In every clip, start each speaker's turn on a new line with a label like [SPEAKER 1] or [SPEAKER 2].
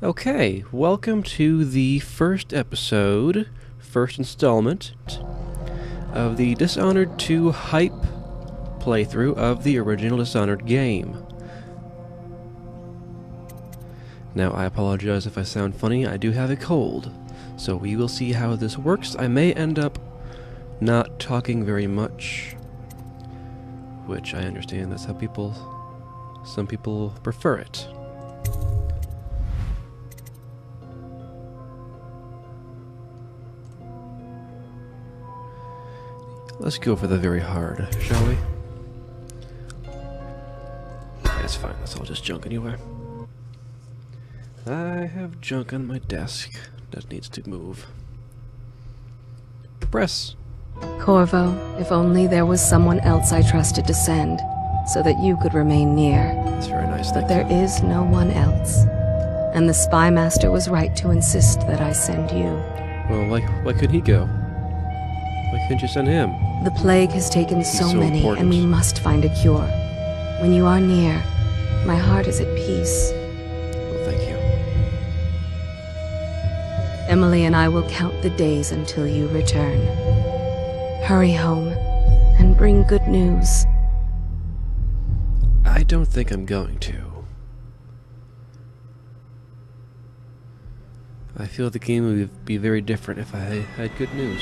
[SPEAKER 1] Okay, welcome to the first installment of the Dishonored 2 hype playthrough of the original Dishonored game. Now, I apologize if I sound funny, I do have a cold, so we will see how this works. I may end up not talking very much, which I understand that's how some people prefer it. Let's go for the very hard, shall we? That's fine, that's all just junk anyway. I have junk on my desk that needs to move. Press.
[SPEAKER 2] Corvo, if only there was someone else I trusted to send, so that you could remain near.
[SPEAKER 1] That's very nice,
[SPEAKER 2] But
[SPEAKER 1] thank
[SPEAKER 2] there is no one else. And the spy master was right to insist that I send you.
[SPEAKER 1] Well, why couldn't he go? Why couldn't you send him?
[SPEAKER 2] The plague has taken so many,
[SPEAKER 1] important.
[SPEAKER 2] and we must find a cure. When you are near, my heart is at peace.
[SPEAKER 1] Well, thank you.
[SPEAKER 2] Emily and I will count the days until you return. Hurry home, and bring good news.
[SPEAKER 1] I don't think I'm going to. I feel the game would be very different if I had good news.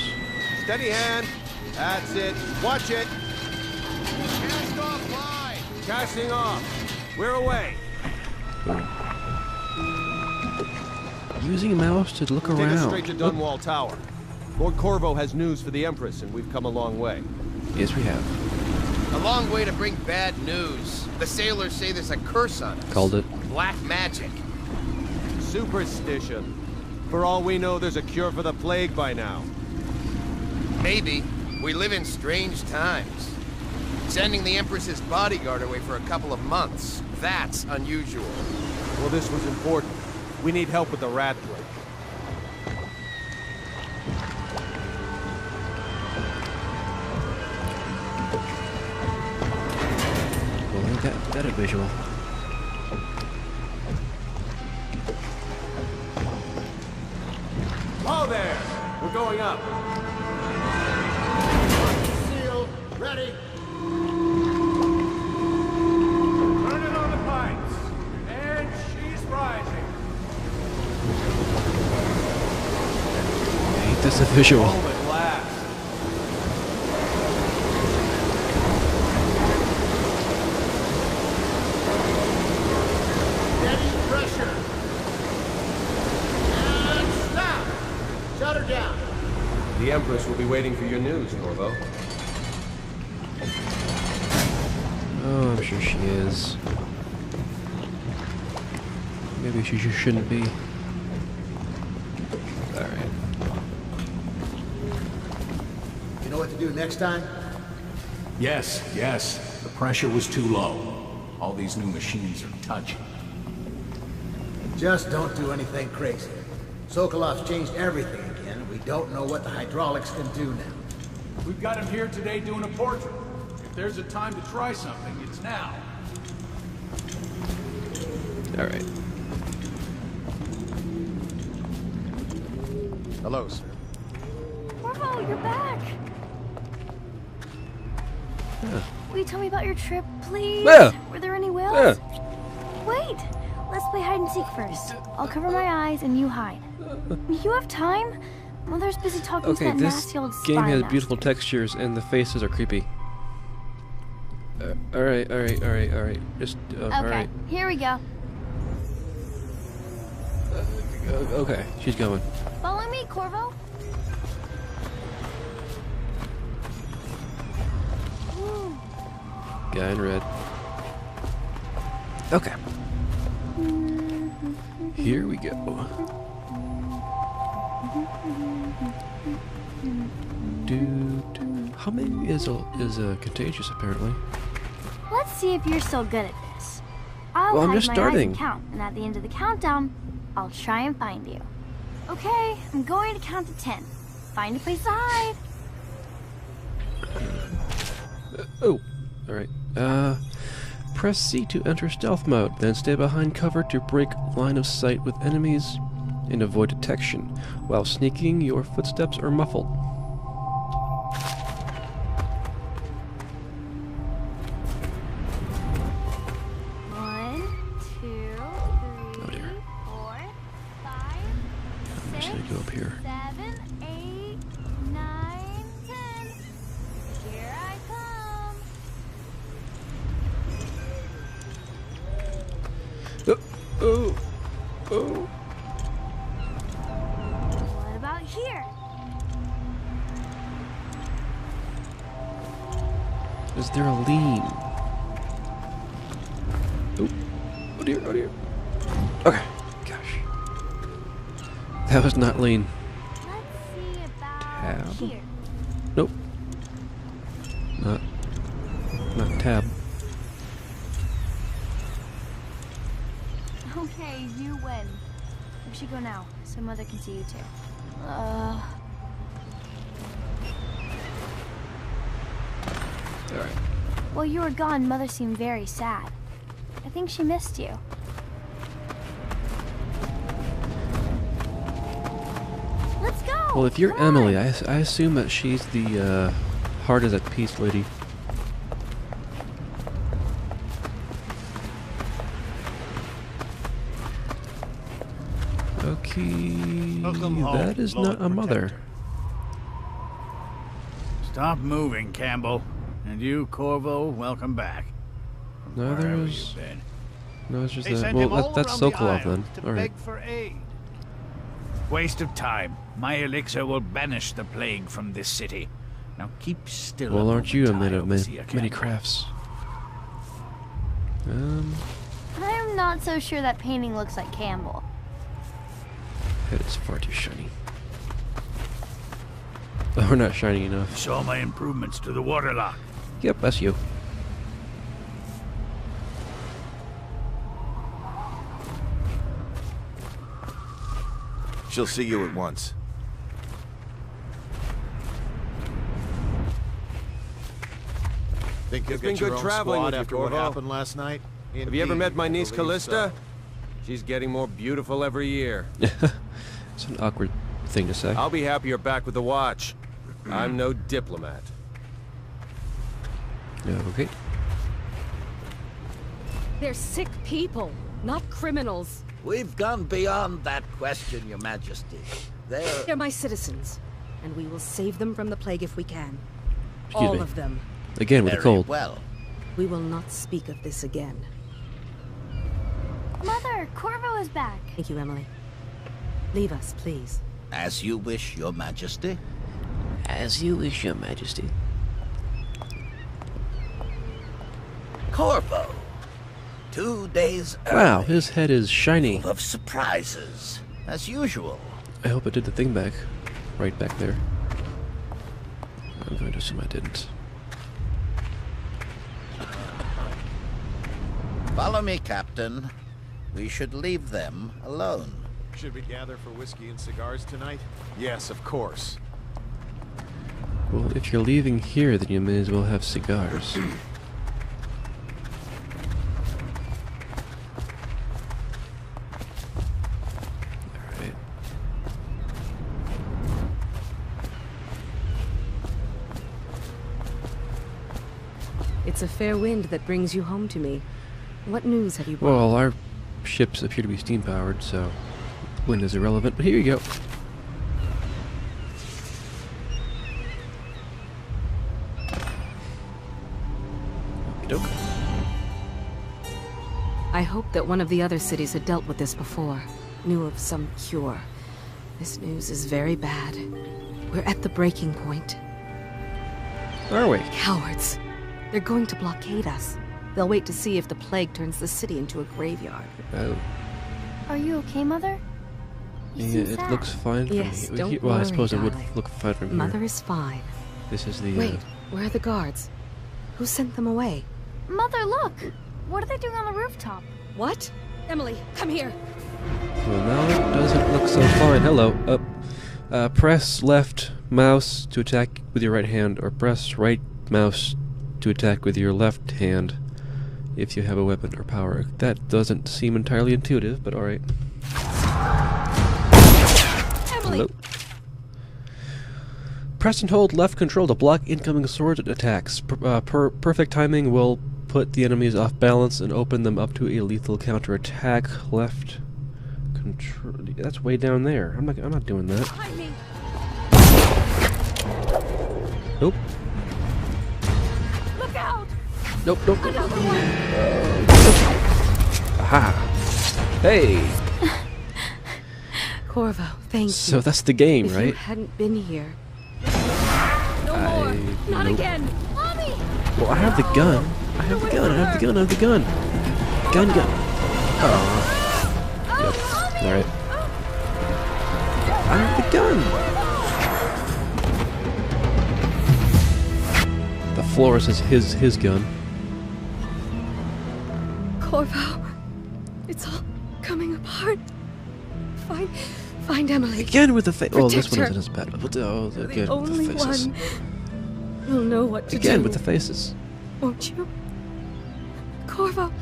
[SPEAKER 3] Steady hand. That's it. Watch it. Cast off line. Casting off. We're away.
[SPEAKER 1] Using a mouse to look
[SPEAKER 3] Take us
[SPEAKER 1] around.
[SPEAKER 3] straight to Dunwall Tower. Lord Corvo has news for the Empress, and we've come a long way.
[SPEAKER 1] Yes, we have.
[SPEAKER 4] A long way to bring bad news. The sailors say there's a curse on us.
[SPEAKER 1] Called it.
[SPEAKER 4] Black magic.
[SPEAKER 3] Superstition. For all we know, there's a cure for the plague by now.
[SPEAKER 4] Maybe. We live in strange times. Sending the Empress's bodyguard away for a couple of months. That's unusual.
[SPEAKER 3] Well, this was important. We need help with the rat plague.
[SPEAKER 1] Well, ain't that a visual?
[SPEAKER 3] Oh, there! We're going up. Seal, ready. Turn it on the pipes. And she's rising.
[SPEAKER 1] Ain't this a visual?
[SPEAKER 3] Home at last. Steady pressure. And stop. Shut her down. The Empress will be waiting for your news, Corvo.
[SPEAKER 1] Oh, I'm sure she is. Maybe she just shouldn't be. Alright.
[SPEAKER 5] You know what to do next time?
[SPEAKER 6] Yes. The pressure was too low. All these new machines are touchy.
[SPEAKER 5] Just don't do anything crazy. Sokolov's changed everything again, and we don't know what the hydraulics can do now.
[SPEAKER 6] We've got him here today doing a portrait. If there's a time to try something, it's now.
[SPEAKER 1] Alright.
[SPEAKER 3] Hello, sir.
[SPEAKER 7] Corvo, you're back! Will you tell me about your trip, please?
[SPEAKER 1] Yeah.
[SPEAKER 7] Were there any whales?
[SPEAKER 1] Yeah.
[SPEAKER 7] Wait! Let's play hide and seek first. I'll cover my eyes and you hide. You have time? Mother's busy talking to
[SPEAKER 1] Okay,
[SPEAKER 7] that
[SPEAKER 1] this
[SPEAKER 7] nasty old spy
[SPEAKER 1] game has
[SPEAKER 7] master.
[SPEAKER 1] beautiful textures and the faces are creepy. Alright. Just,
[SPEAKER 7] Okay,
[SPEAKER 1] alright.
[SPEAKER 7] here we go.
[SPEAKER 1] Okay, she's going.
[SPEAKER 7] Follow me, Corvo. Ooh.
[SPEAKER 1] Guy in red. Okay. Here we go. Humming is contagious, apparently.
[SPEAKER 7] Let's see if you're still good at this. I'll
[SPEAKER 1] Well, I'm
[SPEAKER 7] hide
[SPEAKER 1] just
[SPEAKER 7] my
[SPEAKER 1] starting.
[SPEAKER 7] eyes and count, and at the end of the countdown, I'll try and find you. Okay, I'm going to count to 10. Find a place to hide.
[SPEAKER 1] Oh, alright. Press C to enter stealth mode, then stay behind cover to break line of sight with enemies and avoid detection. While sneaking, your footsteps are muffled.
[SPEAKER 7] One, two,
[SPEAKER 1] Oh
[SPEAKER 7] three,
[SPEAKER 1] dear.
[SPEAKER 7] 4, 5,
[SPEAKER 1] I'm just gonna go up here.
[SPEAKER 7] 7, 8, 9, 10. Here I come.
[SPEAKER 1] Oh, oh.
[SPEAKER 7] What about here?
[SPEAKER 1] Is there a lean? Oh, oh dear, oh dear. Okay, gosh. That was not lean.
[SPEAKER 7] Let's see about
[SPEAKER 1] Tab.
[SPEAKER 7] here.
[SPEAKER 1] Nope. Not tab.
[SPEAKER 7] Okay, you win. We should go now, so Mother can see you too.
[SPEAKER 1] Alright.
[SPEAKER 7] While you were gone, Mother seemed very sad. I think she missed you. Let's go!
[SPEAKER 1] Well, if you're
[SPEAKER 7] Come
[SPEAKER 1] Emily,
[SPEAKER 7] on.
[SPEAKER 1] I assume that she's the heart is at peace lady. Okay,
[SPEAKER 8] Welcome home,
[SPEAKER 1] that is
[SPEAKER 8] Lord
[SPEAKER 1] not a mother.
[SPEAKER 8] Protector. Stop moving, Campbell. And you, Corvo, welcome back. From
[SPEAKER 1] No,
[SPEAKER 8] wherever
[SPEAKER 1] there's
[SPEAKER 8] you've been.
[SPEAKER 1] no, it's just
[SPEAKER 8] They
[SPEAKER 1] that.
[SPEAKER 8] sent
[SPEAKER 1] Well,
[SPEAKER 8] him all
[SPEAKER 1] that's
[SPEAKER 8] around the
[SPEAKER 1] Sokolov then.
[SPEAKER 8] island to
[SPEAKER 1] All right.
[SPEAKER 8] beg for aid. Waste of time. My elixir will banish the plague from this city. Now keep still.
[SPEAKER 1] Well,
[SPEAKER 8] a
[SPEAKER 1] aren't you a
[SPEAKER 8] moment,
[SPEAKER 1] man
[SPEAKER 8] I
[SPEAKER 1] of
[SPEAKER 8] oversee
[SPEAKER 1] many
[SPEAKER 8] Campbell.
[SPEAKER 1] crafts?
[SPEAKER 7] I'm not so sure that painting looks like Campbell.
[SPEAKER 1] Head is far too shiny. Oh, we're not shiny enough.
[SPEAKER 8] Saw my improvements to the waterlock.
[SPEAKER 1] Yep, that's you.
[SPEAKER 3] She'll see you at once. Think
[SPEAKER 9] It's been good traveling with you,
[SPEAKER 3] after what
[SPEAKER 9] Corvo.
[SPEAKER 3] happened last night?
[SPEAKER 9] Have you ever met my niece
[SPEAKER 3] Indeed, I believe
[SPEAKER 9] Callista?
[SPEAKER 3] so.
[SPEAKER 9] She's getting more beautiful every year.
[SPEAKER 1] It's an awkward thing to say.
[SPEAKER 9] I'll be happy you're back with the watch. I'm no diplomat.
[SPEAKER 1] Okay.
[SPEAKER 10] They're sick people, not criminals.
[SPEAKER 11] We've gone beyond that question, Your Majesty.
[SPEAKER 10] They're my citizens, and we will save them from the plague if we can.
[SPEAKER 1] Excuse
[SPEAKER 10] All
[SPEAKER 1] me.
[SPEAKER 10] of them.
[SPEAKER 1] Again with the
[SPEAKER 11] Very
[SPEAKER 1] cold.
[SPEAKER 11] well.
[SPEAKER 10] We will not speak of this again.
[SPEAKER 7] Mother, Corvo is back.
[SPEAKER 10] Thank you, Emily. Leave us, please.
[SPEAKER 11] As you wish, Your Majesty.
[SPEAKER 1] As you wish, Your Majesty.
[SPEAKER 11] Corvo. 2 days early.
[SPEAKER 1] Wow, his head is shiny.
[SPEAKER 11] Full of surprises, as usual.
[SPEAKER 1] I hope it did the thing back. Right back there. I'm going to assume I didn't.
[SPEAKER 11] Follow me, Captain. We should leave them alone.
[SPEAKER 3] Should we gather for whiskey and cigars tonight? Yes, of course.
[SPEAKER 1] Well, if you're leaving here, then you may as well have cigars. Alright.
[SPEAKER 10] It's a fair wind that brings you home to me. What news have you brought?
[SPEAKER 1] Well, our ships appear to be steam-powered, so wind is irrelevant, but here you go. Okey-doke.
[SPEAKER 10] I hoped that one of the other cities had dealt with this before. Knew of some cure. This news is very bad. We're at the breaking point.
[SPEAKER 1] Are we?
[SPEAKER 10] Cowards. They're going to blockade us. They'll wait to see if the plague turns the city into a graveyard.
[SPEAKER 1] Oh.
[SPEAKER 7] Are you okay, Mother? You
[SPEAKER 1] Yeah,
[SPEAKER 7] seem
[SPEAKER 1] it
[SPEAKER 7] sad.
[SPEAKER 1] looks fine from
[SPEAKER 10] Yes,
[SPEAKER 1] here.
[SPEAKER 10] don't
[SPEAKER 1] Well, I
[SPEAKER 10] worry,
[SPEAKER 1] suppose it would
[SPEAKER 10] darling.
[SPEAKER 1] look fine from
[SPEAKER 10] Mother
[SPEAKER 1] here.
[SPEAKER 10] is fine.
[SPEAKER 1] This is the,
[SPEAKER 10] Wait, where are the guards? Who sent them away?
[SPEAKER 7] Mother, look! What are they doing on the rooftop?
[SPEAKER 10] What? Emily, come here.
[SPEAKER 1] Well, now it doesn't look so fine. Hello. Up. Press left mouse to attack with your right hand, or press right mouse to attack with your left hand. if you have a weapon or power. That doesn't seem entirely intuitive, but alright. Hello. Press and hold left control to block incoming sword attacks. Perfect timing will put the enemies off balance and open them up to a lethal counterattack. Left control. That's way down there. I'm not doing that. Nope.
[SPEAKER 7] Look out!
[SPEAKER 1] Nope. Aha. Hey.
[SPEAKER 10] Corvo, thank you.
[SPEAKER 1] So that's the game,
[SPEAKER 10] if
[SPEAKER 1] right?
[SPEAKER 10] you hadn't been here.
[SPEAKER 7] No more! Not
[SPEAKER 1] nope.
[SPEAKER 7] again! Mommy!
[SPEAKER 1] Well, I have the gun. I have the gun. Gun. Oh. Yep. Alright. I have the gun! The floor says his gun.
[SPEAKER 10] Corvo, it's all coming apart. Find Emily.
[SPEAKER 1] Again with the face. Oh, this one
[SPEAKER 10] Protect
[SPEAKER 1] isn't as bad. But again
[SPEAKER 10] the
[SPEAKER 1] with
[SPEAKER 10] only
[SPEAKER 1] the faces.
[SPEAKER 10] one who'll know what to do.
[SPEAKER 1] Again with the faces.
[SPEAKER 10] Won't you? Corvo.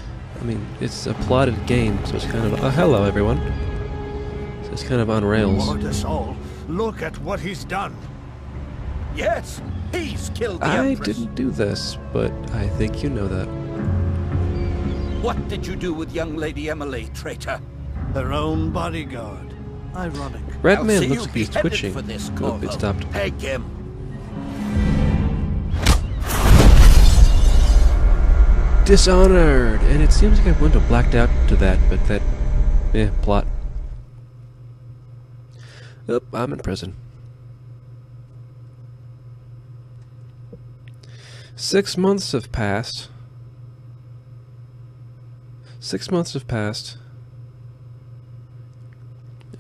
[SPEAKER 1] I mean, it's a plotted game, so it's kind of... hello, everyone. So it's kind of on rails.
[SPEAKER 8] Lord us all, look at what he's done.
[SPEAKER 11] Yes, he's killed the
[SPEAKER 1] I
[SPEAKER 11] Empress.
[SPEAKER 1] didn't do this, but I think you know that.
[SPEAKER 11] What did you do with young Lady Emily, traitor?
[SPEAKER 8] Her own bodyguard. Ironic.
[SPEAKER 1] Red
[SPEAKER 11] I'll
[SPEAKER 1] Man
[SPEAKER 11] see
[SPEAKER 1] looks
[SPEAKER 11] you
[SPEAKER 1] like he's
[SPEAKER 11] beheaded
[SPEAKER 1] twitching.
[SPEAKER 11] for this,
[SPEAKER 1] Oh,
[SPEAKER 11] Corvo.
[SPEAKER 1] it stopped.
[SPEAKER 11] Peg him.
[SPEAKER 1] Dishonored! And it seems like I went to blacked out to that, but that... plot. Oh, I'm in prison. 6 months have passed. 6 months have passed.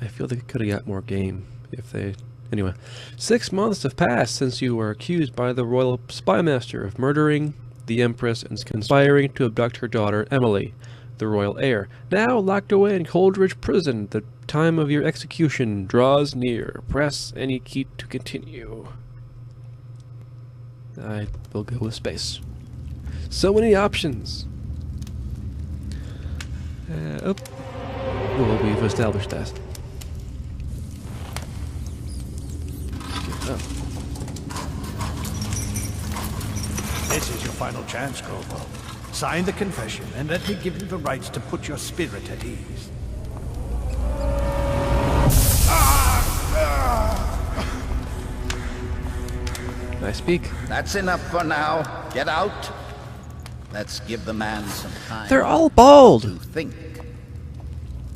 [SPEAKER 1] I feel they could have got more game if they... Anyway. 6 months have passed since you were accused by the Royal Spymaster of murdering the Empress and conspiring to abduct her daughter, Emily, the royal heir. Now locked away in Coldridge Prison, the time of your execution draws near. Press any key to continue. I will go with space. So many options. Well, we've established that. Oh.
[SPEAKER 8] This is your final chance, Corvo. Sign the confession, and let me give you the rights to put your spirit at ease.
[SPEAKER 1] I speak.
[SPEAKER 11] That's enough for now. Get out. Let's give the man some time.
[SPEAKER 1] They're all bald.
[SPEAKER 11] To think.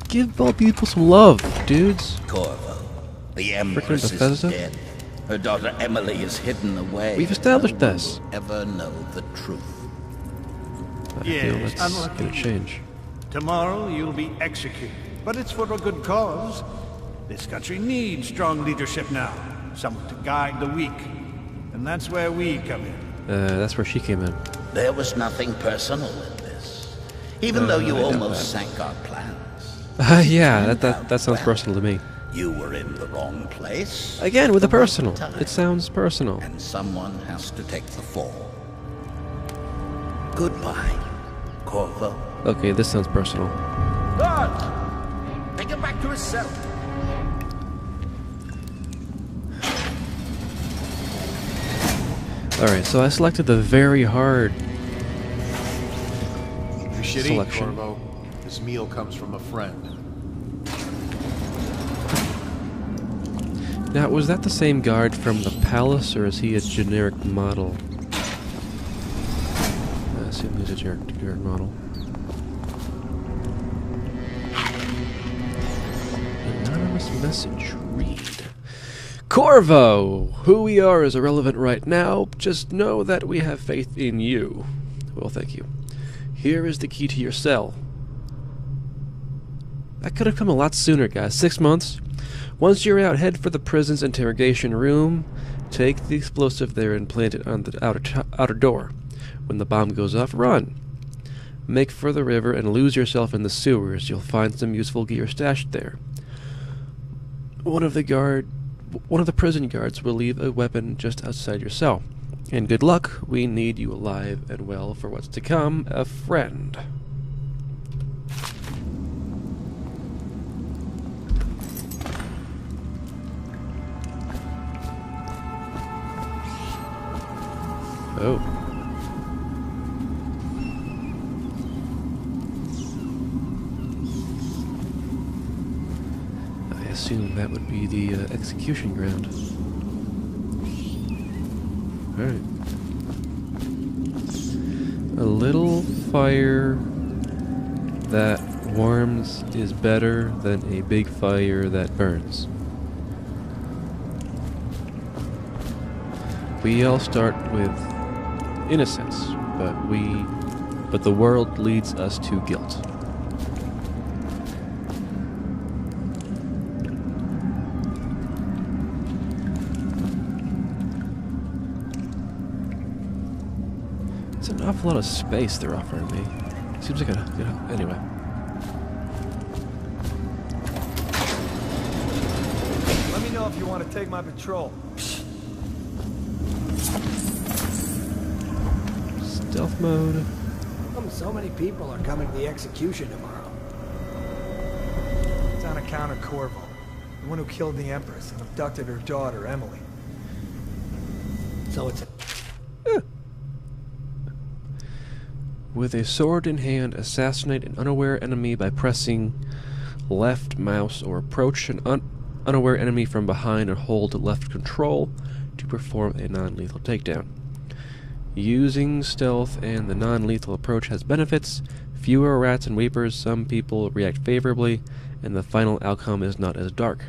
[SPEAKER 1] Give bald people some love, dudes.
[SPEAKER 11] Corvo, the Empress is
[SPEAKER 1] Bethesda?
[SPEAKER 11] dead. Her daughter Emily is hidden away.
[SPEAKER 1] We've established
[SPEAKER 11] No one
[SPEAKER 1] this.
[SPEAKER 11] will ever know the truth.
[SPEAKER 1] I feel that's
[SPEAKER 8] unlucky.
[SPEAKER 1] gonna change.
[SPEAKER 8] Tomorrow you'll be executed, but it's for a good cause. This country needs strong leadership now, someone to guide the weak, and that's where we come in.
[SPEAKER 1] That's where she came in.
[SPEAKER 11] There was nothing personal in this, even though you
[SPEAKER 1] I doubt
[SPEAKER 11] almost
[SPEAKER 1] that.
[SPEAKER 11] sank our plans.
[SPEAKER 1] Yeah, that sounds personal to me.
[SPEAKER 11] You were in the wrong place.
[SPEAKER 1] Again, with the
[SPEAKER 11] the wrong
[SPEAKER 1] personal.
[SPEAKER 11] time.
[SPEAKER 1] It sounds personal.
[SPEAKER 11] And someone has to take the fall. Goodbye, Corvo.
[SPEAKER 1] Okay, this sounds personal.
[SPEAKER 11] Guard! Take him back to his cell.
[SPEAKER 1] Alright, so I selected the very hard
[SPEAKER 12] You should
[SPEAKER 1] selection.
[SPEAKER 12] eat, Corvo. This meal comes from a friend.
[SPEAKER 1] Now, was that the same guard from the palace, or is he a generic model? I assume he's a generic model. Anonymous message. Read. Corvo! Who we are is irrelevant right now. Just know that we have faith in you. Well, thank you. Here is the key to your cell. That could have come a lot sooner, guys. 6 months. Once you're out, head for the prison's interrogation room. Take the explosive there and plant it on the outer door. When the bomb goes off, run. Make for the river and lose yourself in the sewers. You'll find some useful gear stashed there. One of the prison guards will leave a weapon just outside your cell. And good luck. We need you alive and well for what's to come, a friend. Oh. I assume that would be the execution ground. Alright. A little fire that warms is better than a big fire that burns. We all start with innocence, but the world leads us to guilt. It's an awful lot of space they're offering me. Seems like a, you know, anyway.
[SPEAKER 13] Let me know if you want to take my patrol.
[SPEAKER 1] Stealth mode.
[SPEAKER 5] So many people are coming to the execution tomorrow.
[SPEAKER 13] It's on account of Corvo, the one who killed the Empress and abducted her daughter, Emily.
[SPEAKER 5] So it's a...
[SPEAKER 1] With a sword in hand, assassinate an unaware enemy by pressing left mouse or approach an unaware enemy from behind and hold left control to perform a non-lethal takedown. Using stealth and the non-lethal approach has benefits. Fewer rats and weepers, some people react favorably, and the final outcome is not as dark.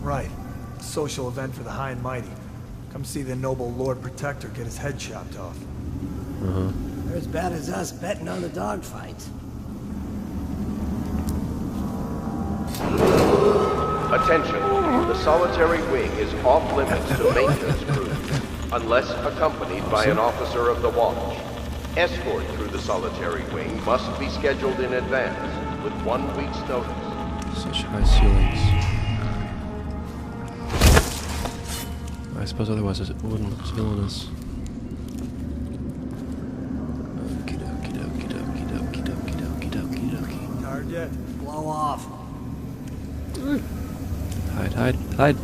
[SPEAKER 13] Right. A social event for the high and mighty. Come see the noble Lord Protector get his head chopped off.
[SPEAKER 5] They're as bad as us betting on the dogfights.
[SPEAKER 14] Attention, the solitary wing is off limits to maintenance crews, unless accompanied by an officer of the watch. Escort through the solitary wing must be scheduled in advance, with 1 week's notice.
[SPEAKER 1] Such high ceilings. I suppose otherwise it wouldn't look as villainous. Okie dokie dokie dokie dokie dokie dokie dokie dokie.
[SPEAKER 13] Tired yet?
[SPEAKER 5] Blow off.
[SPEAKER 1] Hide, hide, hide.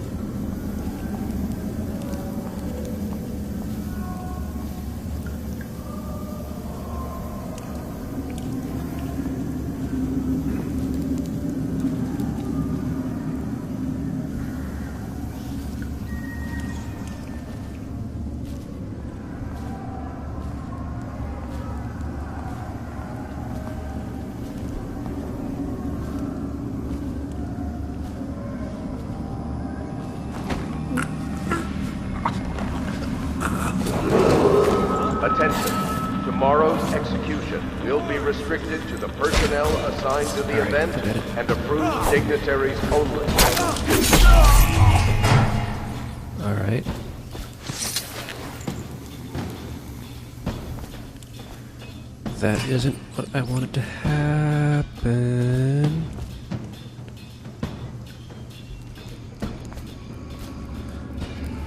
[SPEAKER 14] Attention, tomorrow's execution will be restricted to the personnel assigned to the event and approved dignitaries only.
[SPEAKER 1] Alright. That isn't what I wanted to happen.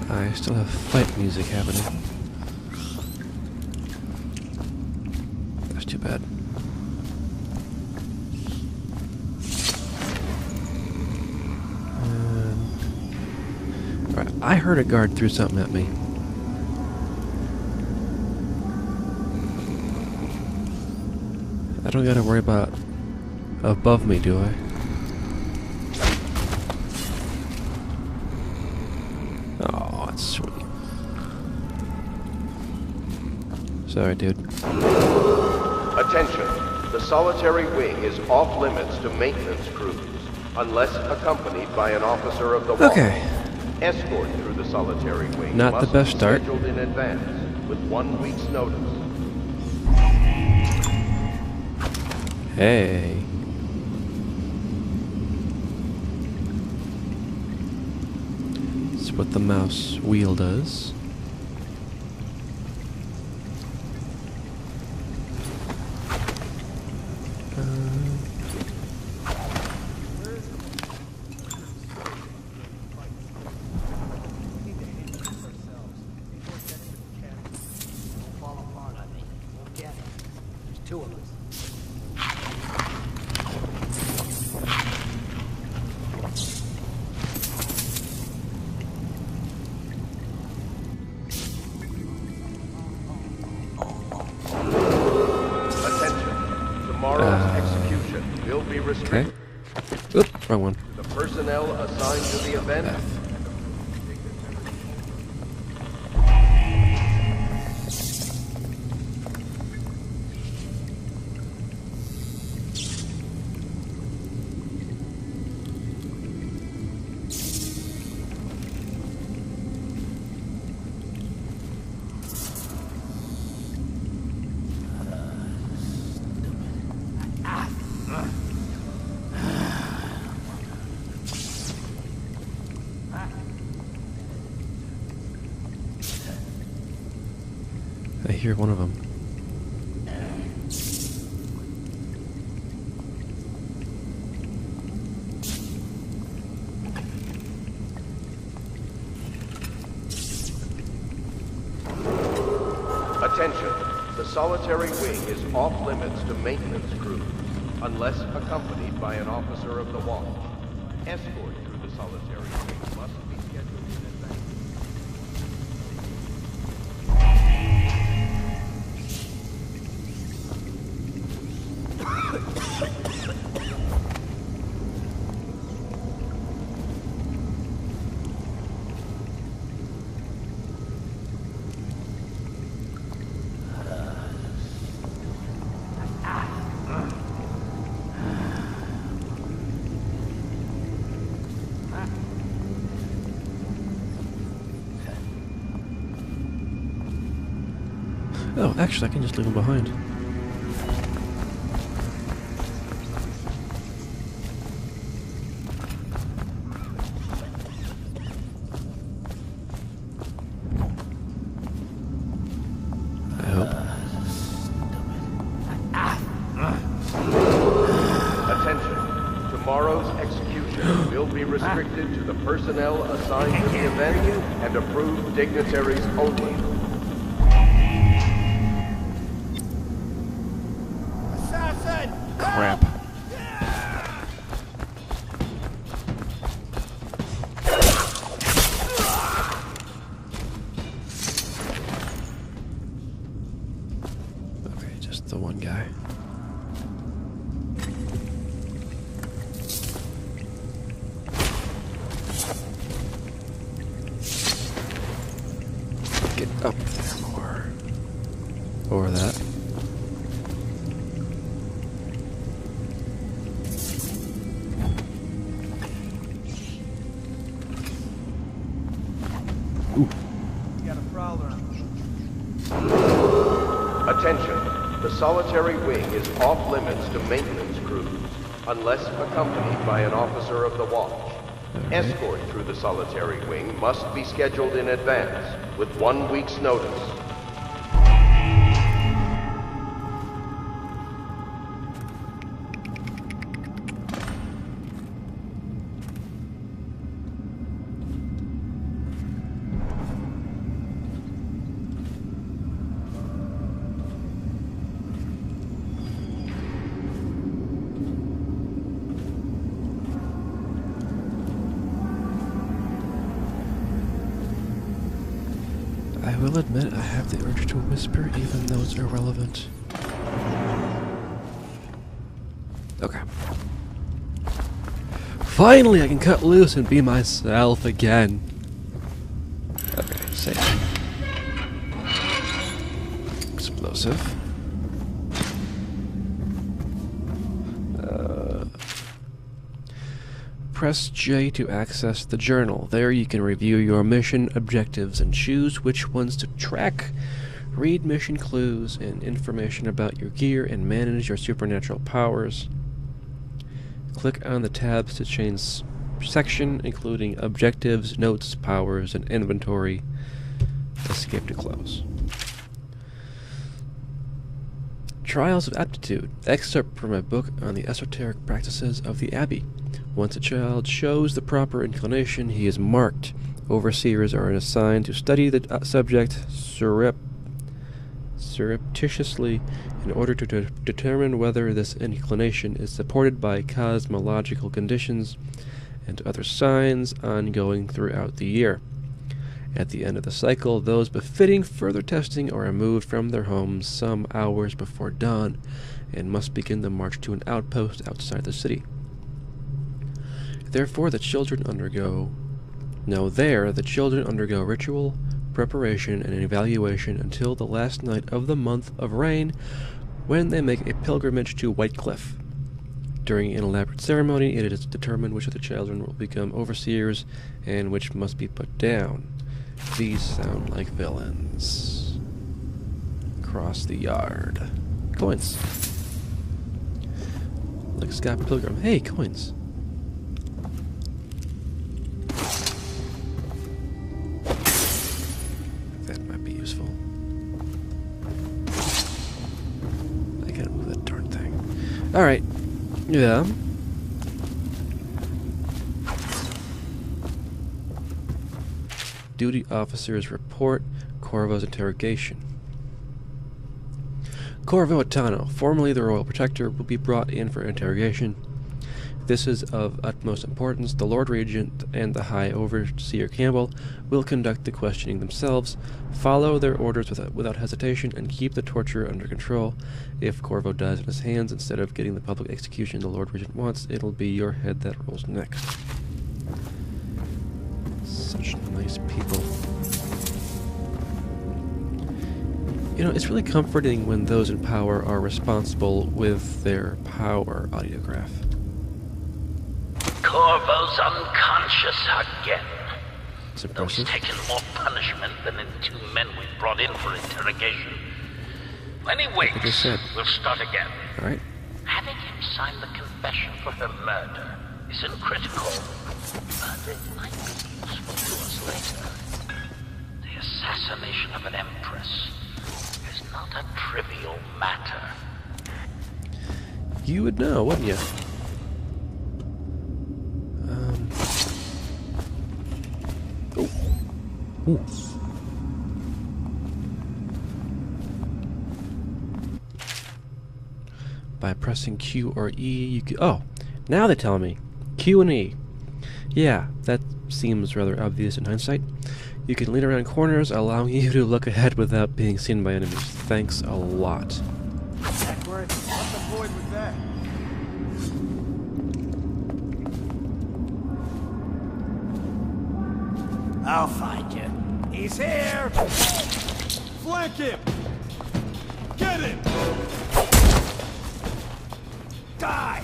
[SPEAKER 1] I still have fight music happening. That's too bad. Alright, I heard a guard threw something at me. I don't gotta worry about above me, do I? Oh, that's sweet. Sorry, dude.
[SPEAKER 14] Attention, the solitary wing is off limits to maintenance crews, unless accompanied by an officer of the watch.
[SPEAKER 1] Okay.
[SPEAKER 14] Escort through the solitary wing
[SPEAKER 1] Not the best start.
[SPEAKER 14] be scheduled in advance, with 1 week's notice.
[SPEAKER 1] Hey. That's what the mouse wheel does.
[SPEAKER 14] be restricted.
[SPEAKER 1] Oop, wrong one.
[SPEAKER 14] The personnel assigned to the event.
[SPEAKER 1] I hear one of them.
[SPEAKER 14] Attention. The solitary wing is off limits to maintenance crews, unless accompanied by an officer of the watch. Escort through the solitary wing must be scheduled in advance.
[SPEAKER 1] Oh, actually, I can just leave them behind. I hope.
[SPEAKER 14] Attention. Tomorrow's execution will be restricted to the personnel assigned to the event and approved dignitaries only.
[SPEAKER 1] Crap. Okay, just the one guy. Get up there more. Or that.
[SPEAKER 14] Attention. The solitary wing is off limits to maintenance crews, unless accompanied by an officer of the watch. Escort through the solitary wing must be scheduled in advance, with 1 week's notice.
[SPEAKER 1] I will admit I have the urge to whisper even though it's irrelevant. Okay. Finally I can cut loose and be myself again. Okay, safe. Explosive. Press J to access the journal. There you can review your mission objectives and choose which ones to track, read mission clues and information about your gear, and manage your supernatural powers. Click on the tabs to change section, including objectives, notes, powers, and inventory. Escape to close. Trials of Aptitude. Excerpt from a book on the esoteric practices of the Abbey. Once a child shows the proper inclination, he is marked. Overseers are assigned to study the subject surreptitiously in order to determine whether this inclination is supported by cosmological conditions and other signs ongoing throughout the year. At the end of the cycle, those befitting further testing are removed from their homes some hours before dawn and must begin the march to an outpost outside the city. Therefore, the children undergo ritual, preparation, and evaluation until the last night of the month of rain, when they make a pilgrimage to Whitecliff. During an elaborate ceremony, it is determined which of the children will become overseers and which must be put down. These sound like villains. Across the yard. Coins. Like Scott Pilgrim. Hey, coins. That might be useful. I gotta move that darn thing. Alright. Yeah. Duty officers report Corvo's interrogation. Corvo Atano, formerly the Royal Protector, will be brought in for interrogation. This is of utmost importance. The Lord Regent and the High Overseer Campbell will conduct the questioning themselves, follow their orders without hesitation, and keep the torture under control. If Corvo dies in his hands instead of getting the public execution the Lord Regent wants, it'll be your head that rolls next. Such nice people. You know, it's really comforting when those in power are responsible with their power, Audiograph.
[SPEAKER 15] Corvo's unconscious again.
[SPEAKER 1] It's
[SPEAKER 15] Though he's
[SPEAKER 1] impressive.
[SPEAKER 15] taken more punishment than the 2 men we brought in for interrogation. When he wakes, we'll start again.
[SPEAKER 1] Alright.
[SPEAKER 15] Having him sign the confession for her murder isn't critical, but it might be useful to us later. The assassination of an empress is not a trivial matter.
[SPEAKER 1] You would know, wouldn't you? Oh. Ooh. By pressing Q or E, you can... Oh, now they tell me. Q and E. Yeah, that seems rather obvious in hindsight. You can lean around corners, allowing you to look ahead without being seen by enemies. Thanks a lot.
[SPEAKER 3] Edward, what the void was that?
[SPEAKER 5] I'll find you. He's here!
[SPEAKER 3] Flank him! Get him!
[SPEAKER 5] Die!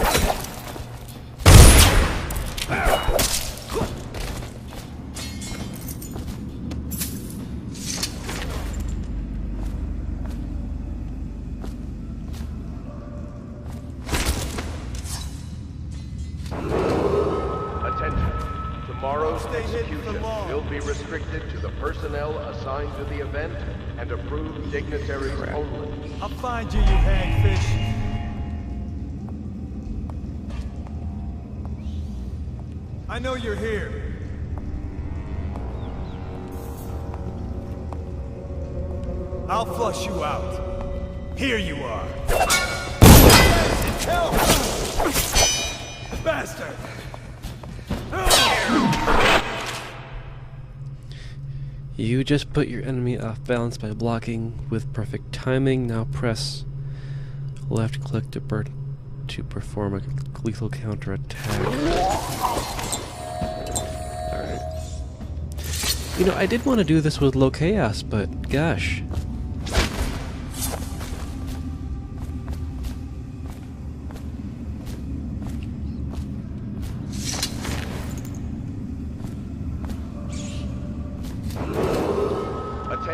[SPEAKER 14] Attention. Tomorrow's execution will be restricted to the personnel assigned to the event and approved dignitaries only.
[SPEAKER 3] I'll find you, you hagfish. I know you're here. I'll flush you out. Here you are. Help! Bastard!
[SPEAKER 1] You just put your enemy off balance by blocking with perfect timing. Now press left click to perform a lethal counterattack. Alright. You know, I did want to do this with low chaos, but gosh.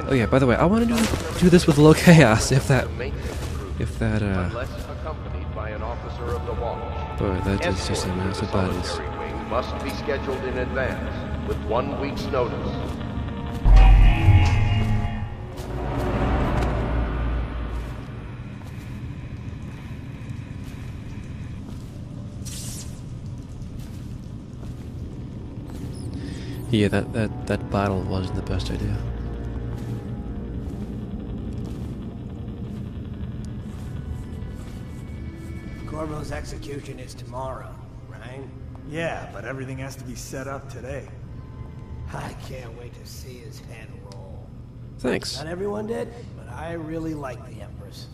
[SPEAKER 1] Oh yeah, by the way, I want to do this with low chaos, if that
[SPEAKER 14] Unless accompanied by an officer of the watch.
[SPEAKER 1] boy, that is just a massive bodies.
[SPEAKER 14] Solitary wing must be scheduled in advance with 1 week's notice.
[SPEAKER 1] Yeah, that battle wasn't the best idea.
[SPEAKER 5] Corvo's execution is tomorrow, right?
[SPEAKER 13] Yeah, but everything has to be set up today.
[SPEAKER 5] I can't wait to see his head roll.
[SPEAKER 1] Thanks.
[SPEAKER 5] Not everyone did, but I really like the Empress.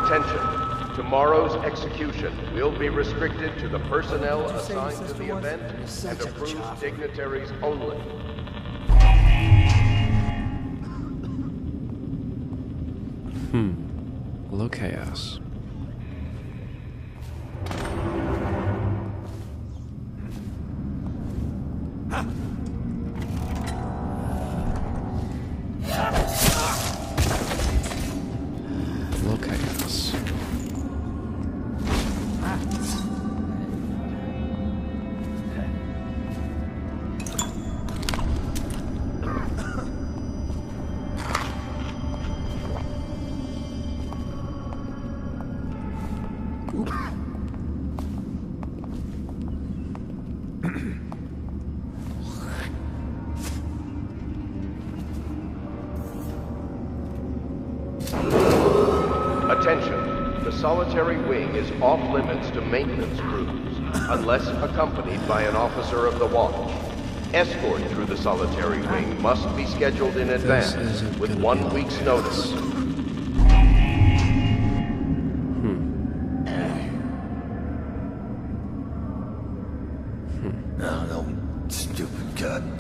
[SPEAKER 14] Attention. Tomorrow's execution will be restricted to the personnel assigned to the event and approved dignitaries only.
[SPEAKER 1] Low chaos. Low chaos.
[SPEAKER 14] Attention. The solitary wing is off limits to maintenance crews, unless accompanied by an officer of the watch. Escort through the solitary wing must be scheduled in advance, with 1 week's notice.
[SPEAKER 16] No, no, stupid goddamn.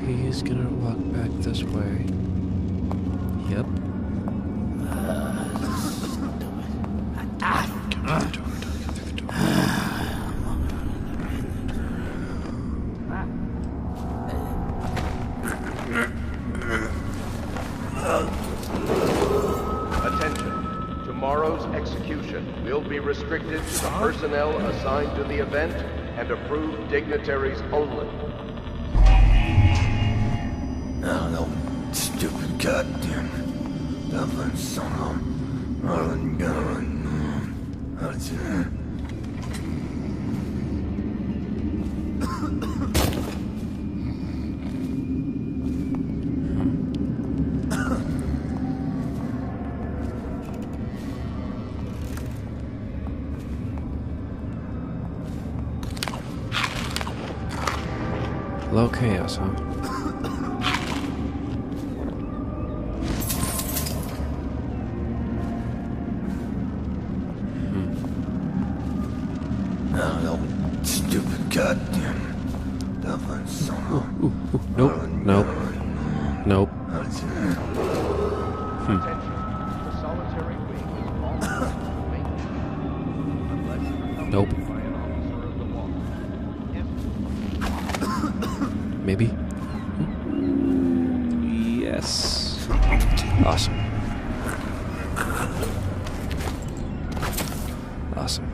[SPEAKER 1] He's gonna walk back this way. Yep.
[SPEAKER 14] Attention. Tomorrow's execution will be restricted to the personnel assigned to the event and approved dignitaries only.
[SPEAKER 16] No, no, stupid goddamn. Dublin son Marlon Gun.
[SPEAKER 1] Low chaos, huh?
[SPEAKER 16] Goddamn. Dublin son.
[SPEAKER 1] Nope. Nope. Nope. Nope. Maybe. Yes. Awesome. Awesome.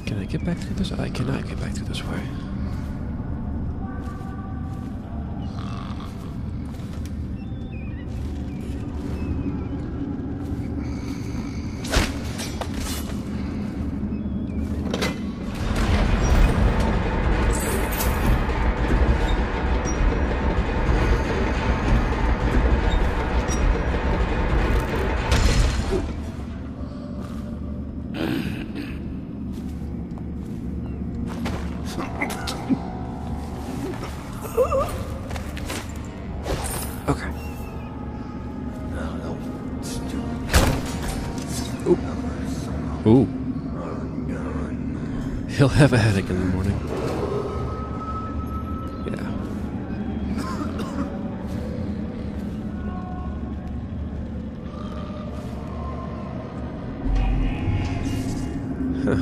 [SPEAKER 1] Can I get back through this? I cannot get back through this way. Okay. Ooh. Ooh. He'll have a headache in the morning. Yeah. Huh.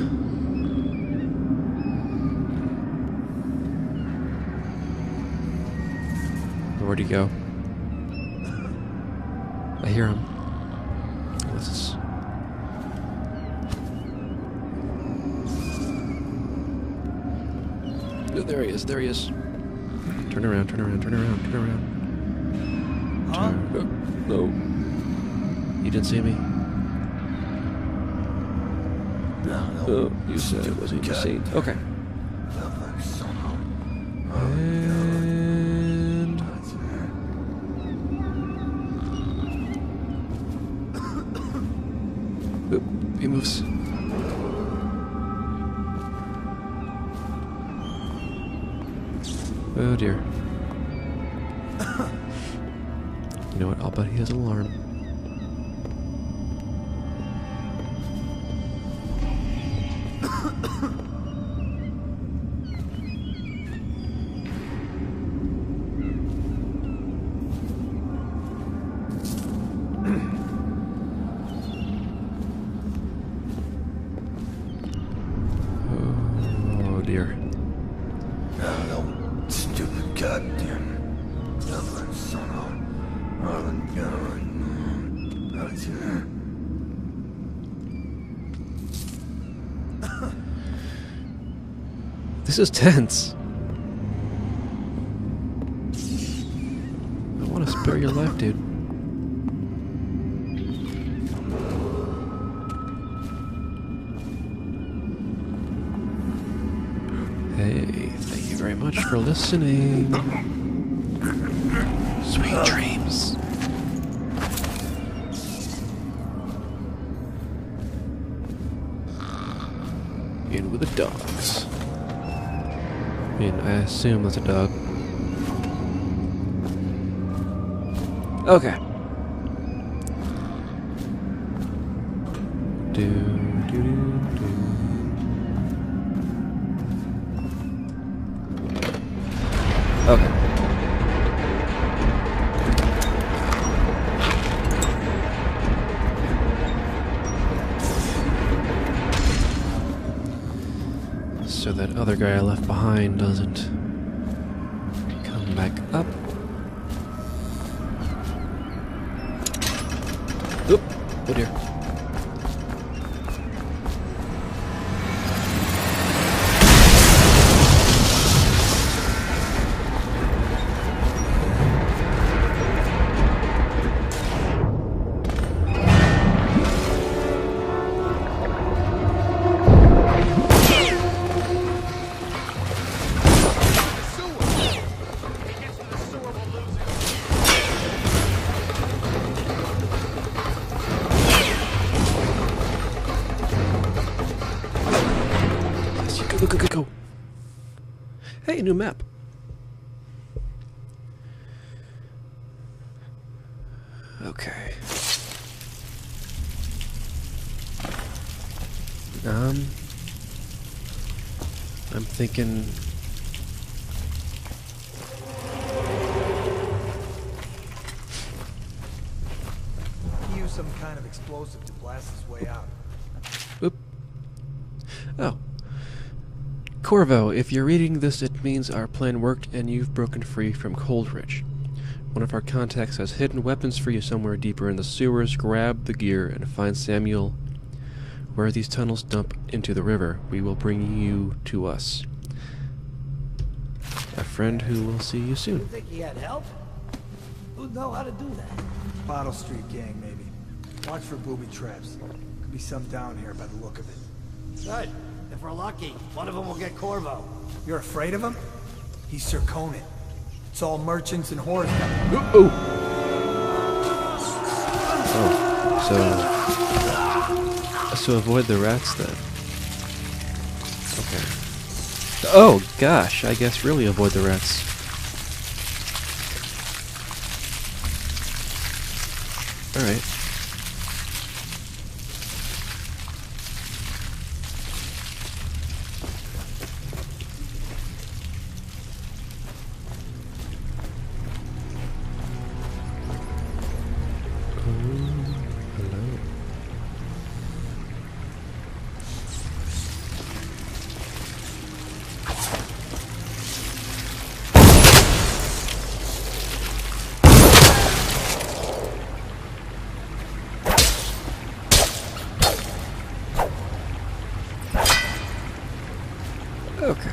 [SPEAKER 1] Where'd he go? I hear him. Let's... Oh, there he is, there he is. Turn around, turn around, turn around, turn around.
[SPEAKER 13] Huh?
[SPEAKER 1] No. You didn't see me?
[SPEAKER 16] No.
[SPEAKER 1] Oh, you said it wasn't your seat. Okay. And... Oh dear. You know what? I'll bet he has an alarm. Oh dear.
[SPEAKER 16] No, stupid goddamn Dublin son of Marlon Garland.
[SPEAKER 1] This is tense. I want to spare your life, dude. Hey, thank you very much for listening. Sweet dreams. In with the dogs. I mean, I assume that's a dog. Okay. Do, do, do. Okay. So that other guy I left behind doesn't come back up. Oop! Oh dear. Go. Hey, new map. Okay. I'm thinking
[SPEAKER 13] Use some kind of explosive to blast his way out.
[SPEAKER 1] Oop. Oh. Corvo, if you're reading this, it means our plan worked and you've broken free from Coldridge. One of our contacts has hidden weapons for you somewhere deeper in the sewers. Grab the gear and find Samuel where these tunnels dump into the river. We will bring you to us. A friend who will see you soon.
[SPEAKER 5] You think he had help? Who'd know how to do that?
[SPEAKER 13] Bottle Street gang, maybe. Watch for booby traps. Could be some down here by the look of it.
[SPEAKER 5] Good. If we're lucky, one of them will get Corvo.
[SPEAKER 13] You're afraid of him? He's Sir Conan. It's all merchants and whores.
[SPEAKER 1] Oh, so avoid the rats then. Okay. Oh gosh, I guess really avoid the rats. All right. Okay.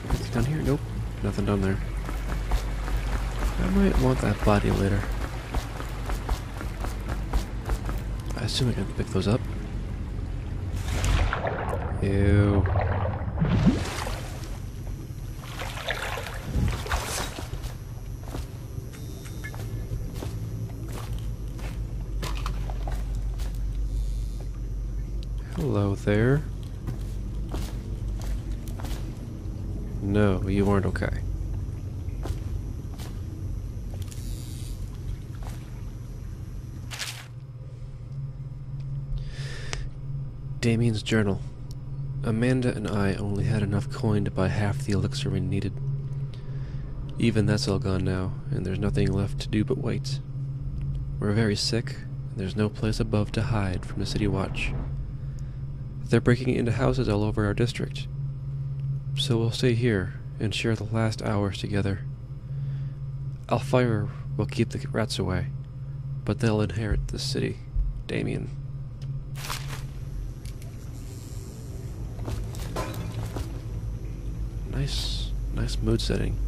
[SPEAKER 1] Anything down here? Nope. Nothing down there. I might want that body later. I assume I can pick those up. Ew. Hello there. No, you aren't okay. Damien's journal. Amanda and I only had enough coin to buy half the elixir we needed. Even that's all gone now, and there's nothing left to do but wait. We're very sick, and there's no place above to hide from the City Watch. They're breaking into houses all over our district. So we'll stay here and share the last hours together. Alfire will keep the rats away, but they'll inherit the city. Damien. Nice mood setting.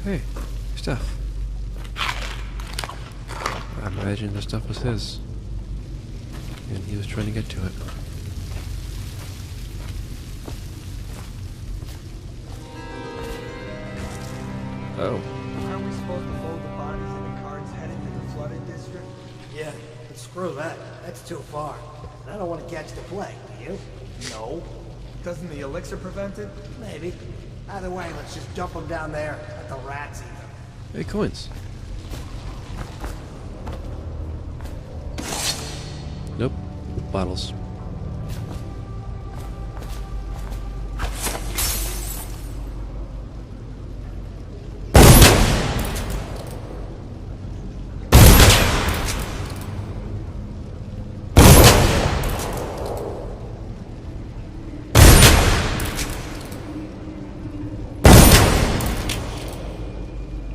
[SPEAKER 1] Hey, stuff. I imagine the stuff was his. And he was trying to get to it. Oh.
[SPEAKER 13] Aren't we supposed to load the bodies in the carts headed to the flooded district?
[SPEAKER 17] Yeah, but screw that. That's too far. And I don't want to catch the plague, do you?
[SPEAKER 13] No. Doesn't the elixir prevent it?
[SPEAKER 17] Maybe. Either way, let's just dump them down there. Let the rats eat them.
[SPEAKER 1] Hey, coins. Nope. Bottles.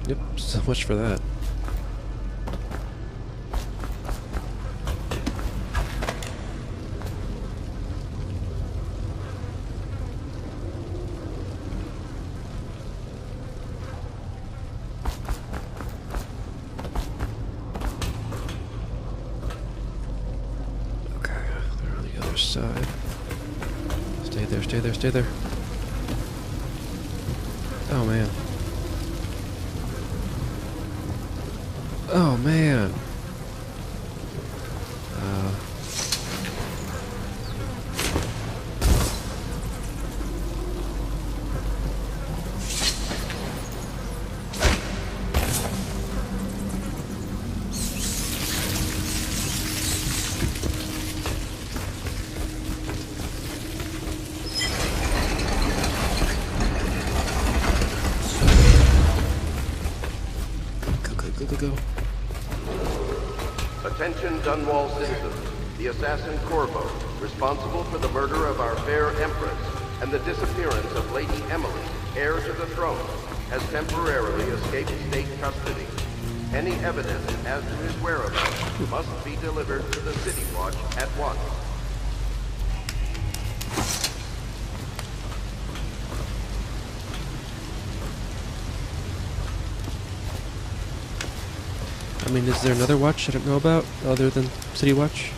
[SPEAKER 1] Yep, so much for that. Okay, they're on the other side. Stay there, stay there, stay there. Oh man. Oh man. Go.
[SPEAKER 14] Attention Dunwall citizens. The assassin Corvo, responsible for the murder of our fair Empress and the disappearance of Lady Emily, heir to the throne, has temporarily escaped state custody. Any evidence as to his whereabouts must be delivered to the City Watch at once.
[SPEAKER 1] I mean, is there another watch I don't know about other than City Watch?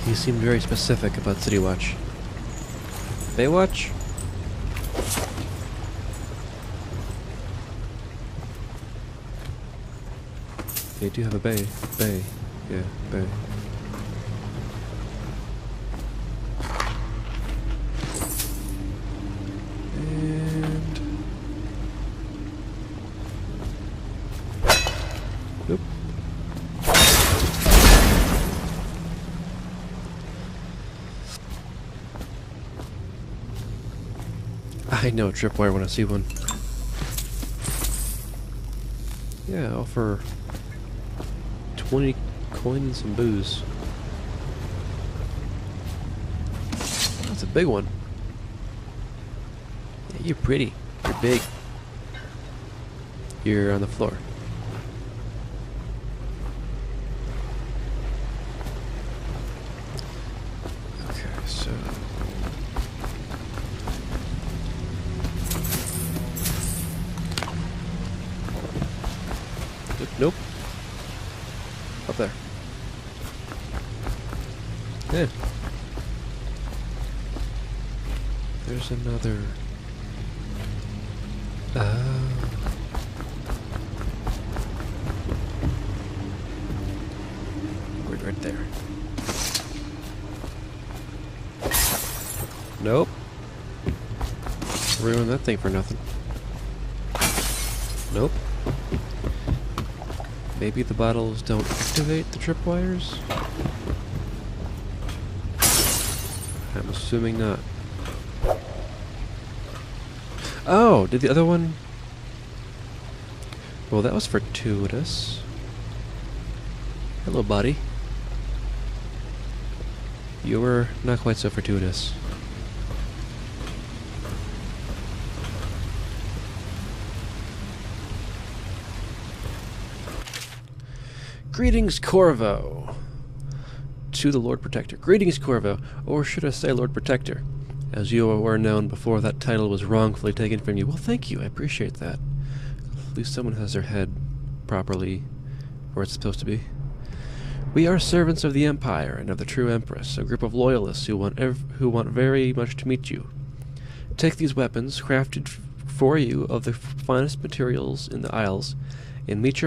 [SPEAKER 1] He seemed very specific about City Watch. Baywatch? They do have a bay. Bay. Yeah, bay. Nope. I know a tripwire when I see one. Yeah, I'll offer 20 coins and some booze. It's a big one. Yeah, you're pretty. You're big. You're on the floor. Okay, so... Nope. Up there. Yeah. There's another... Right there. Nope. Ruin that thing for nothing. Nope. Maybe the bottles don't activate the tripwires? I'm assuming not. Oh, did the other one... Well, that was fortuitous. Hello, buddy. You were not quite so fortuitous. Greetings, Corvo. To the Lord Protector. Greetings, Corvo. Or should I say Lord Protector? As you were known before that title was wrongfully taken from you. Well, thank you. I appreciate that. At least someone has their head properly where it's supposed to be. We are servants of the Empire and of the true Empress, a group of loyalists who want very much to meet you. Take these weapons, crafted for you of the finest materials in the Isles, and meet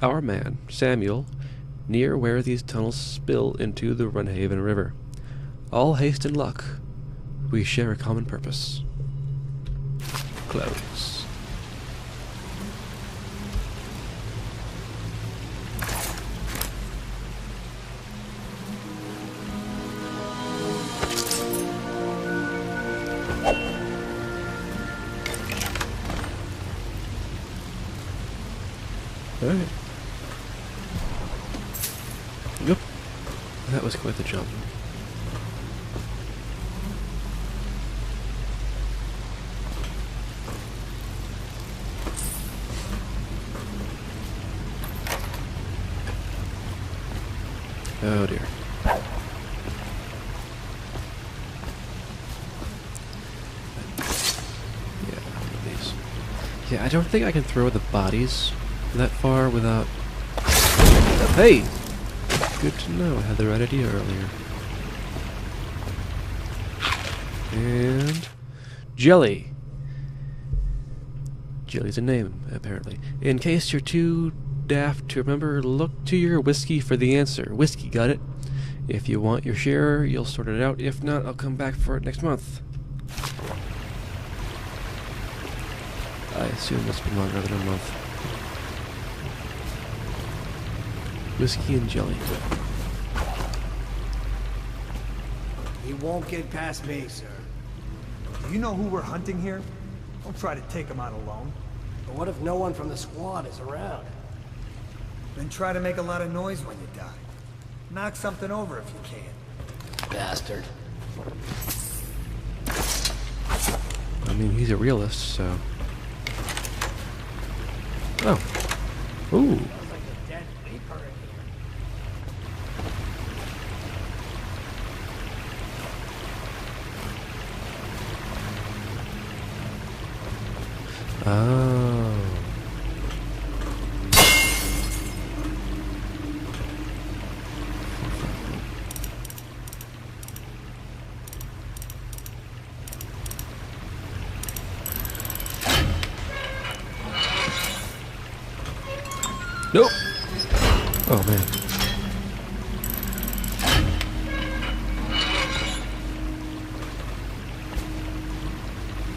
[SPEAKER 1] our man, Samuel, near where these tunnels spill into the Runhaven River. All haste and luck. We share a common purpose. Close. Alright. Yep. That was quite the jump. Oh dear. Yeah, one of these. Yeah, I don't think I can throw the bodies that far without... Hey! Good to know. I had the right idea earlier. And... Jelly! Jelly's a name, apparently. In case you're too daft to remember, look to your whiskey for the answer. Whiskey, got it? If you want your share, you'll sort it out. If not, I'll come back for it next month. I assume it's been longer than a month. Whiskey and jelly.
[SPEAKER 17] He won't get past me, sir.
[SPEAKER 13] Do you know who we're hunting here? Don't try to take him out alone.
[SPEAKER 17] But what if no one from the squad is around?
[SPEAKER 13] Then try to make a lot of noise when you die. Knock something over if you can.
[SPEAKER 17] Bastard.
[SPEAKER 1] I mean, he's a realist, so... Oh. Ooh. Oh. Nope. Oh man.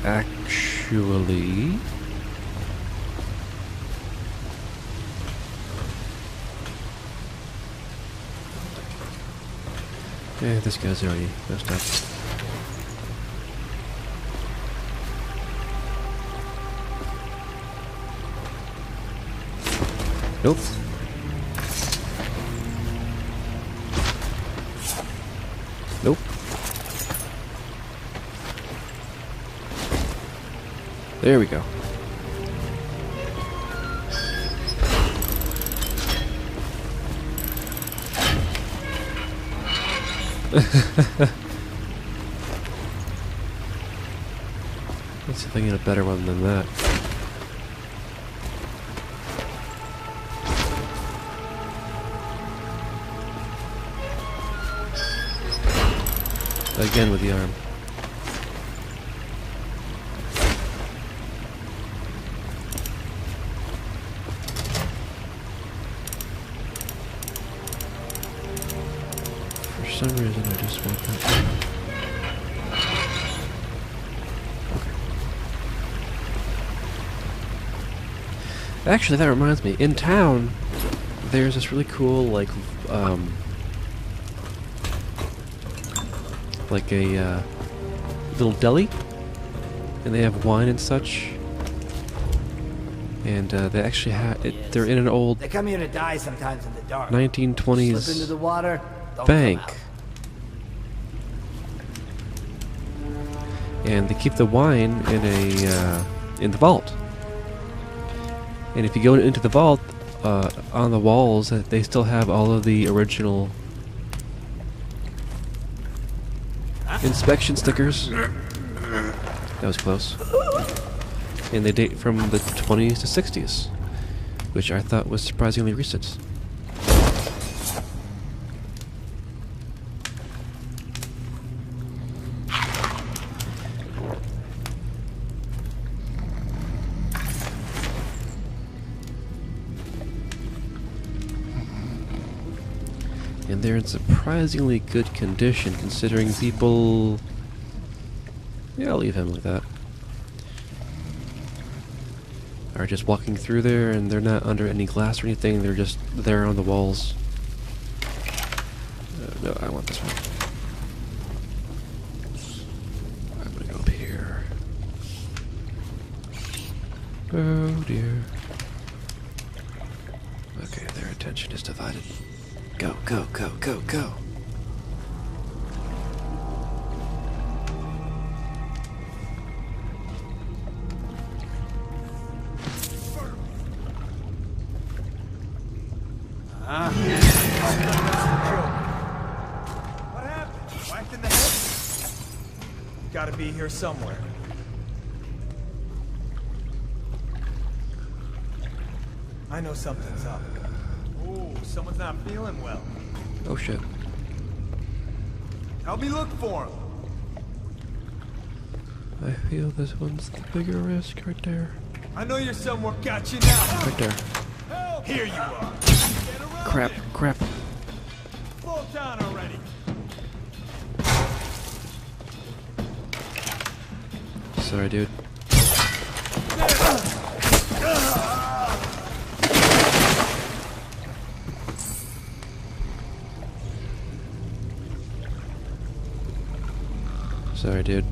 [SPEAKER 1] Actually... Yeah, this guy's already messed up. Nope. Nope. There we go. Let's see if I can get a better one than that. Again with the arm. For some reason I just want that. Actually, that reminds me. In town, there's this really cool, like a little deli, and they have wine and such. And they actually have it. They're in an old.
[SPEAKER 17] They come here to die sometimes in the dark.
[SPEAKER 1] 1920s
[SPEAKER 17] Slip into the water, don't
[SPEAKER 1] bank.
[SPEAKER 17] come out.
[SPEAKER 1] And they keep the wine in a in the vault. And if you go into the vault, on the walls, they still have all of the original inspection stickers. That was close. And they date from the 20s to 60s, which I thought was surprisingly recent. And they're in surprisingly good condition, considering people... Yeah, I'll leave him like that. Are just walking through there, and they're not under any glass or anything, they're just there on the walls. No, I want this one. I'm gonna go up here. Oh dear. Okay, their attention is divided. Go, go, go, go, go.
[SPEAKER 13] What happened? Whacked in the head? Gotta be here somewhere. I know something's up. Ooh, someone's not feeling well.
[SPEAKER 1] Oh shit.
[SPEAKER 13] Help me look for him.
[SPEAKER 1] I feel this one's the bigger risk right there.
[SPEAKER 13] I know you're somewhere. Got you now.
[SPEAKER 1] Right there.
[SPEAKER 13] Help! Here you are.
[SPEAKER 1] Crap, crap.
[SPEAKER 13] Fall down already.
[SPEAKER 1] Sorry, dude. Sorry, dude.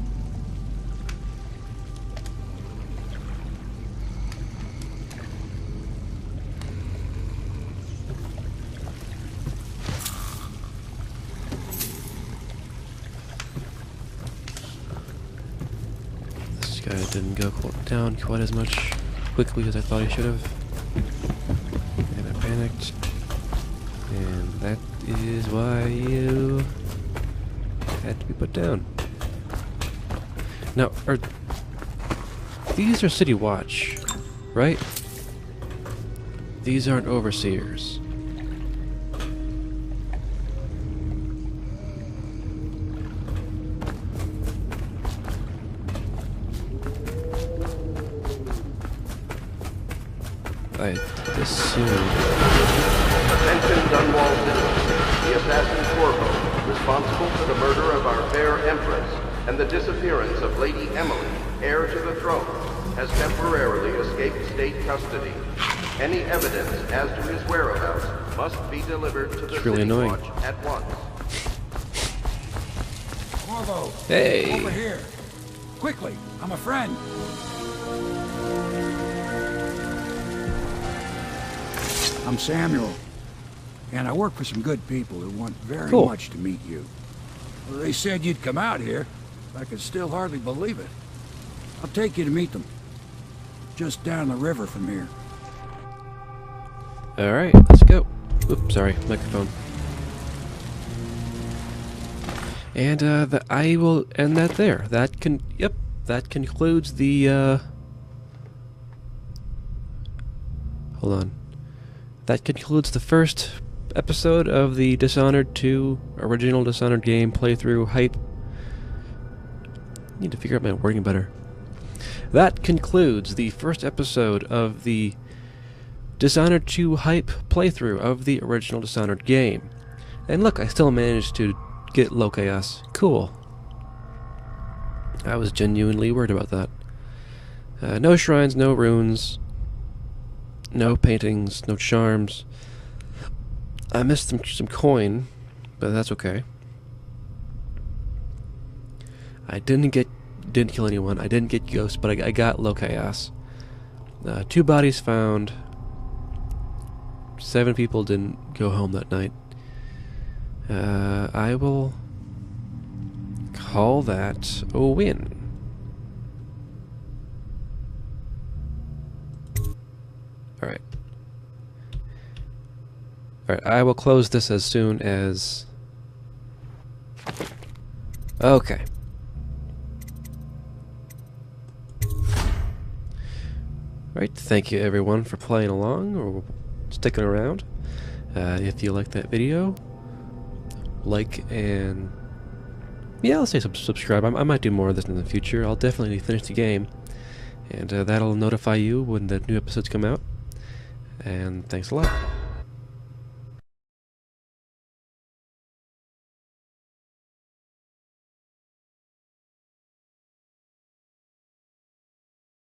[SPEAKER 1] This guy didn't go down quite as much quickly as I thought he should have. And I panicked. And that is why you had to be put down. Now, these are City Watch, right? These aren't overseers. I assume.
[SPEAKER 14] Attention Dunwall citizens. The assassin Corvo, responsible for the murder of our fair Empress and the disappearance of Lady Emily, heir to the throne, has temporarily escaped state custody. Any evidence as to his whereabouts must be delivered to the
[SPEAKER 1] really
[SPEAKER 14] City
[SPEAKER 1] annoying.
[SPEAKER 14] Watch at once.
[SPEAKER 6] Corvo!
[SPEAKER 1] Hey!
[SPEAKER 6] Over here! Quickly! I'm a friend! I'm Samuel, and I work for some good people who want very much to meet you. Well, they said you'd come out here. I could still hardly believe it. I'll take you to meet them. just down the river from here.
[SPEAKER 1] Alright, let's go. Oops, sorry, microphone. And I will end that there. That concludes the hold on. That concludes the first episode of the Dishonored 2 original Dishonored game playthrough hype. I need to figure out my wording better. That concludes the first episode of the Dishonored 2 hype playthrough of the original Dishonored game. And look, I still managed to get low chaos. Cool. I was genuinely worried about that. No shrines, no runes, no paintings, no charms. I missed some coin, but that's okay. I didn't kill anyone. I didn't get ghosts, but I got low chaos. 2 bodies found. 7 people didn't go home that night. I will call that a win. Alright. Alright, I will close this as soon as... Okay. Alright, thank you everyone for playing along or sticking around. If you liked that video, like and... yeah, let's say subscribe. I might do more of this in the future. I'll definitely finish the game. And that'll notify you when the new episodes come out. And thanks a lot.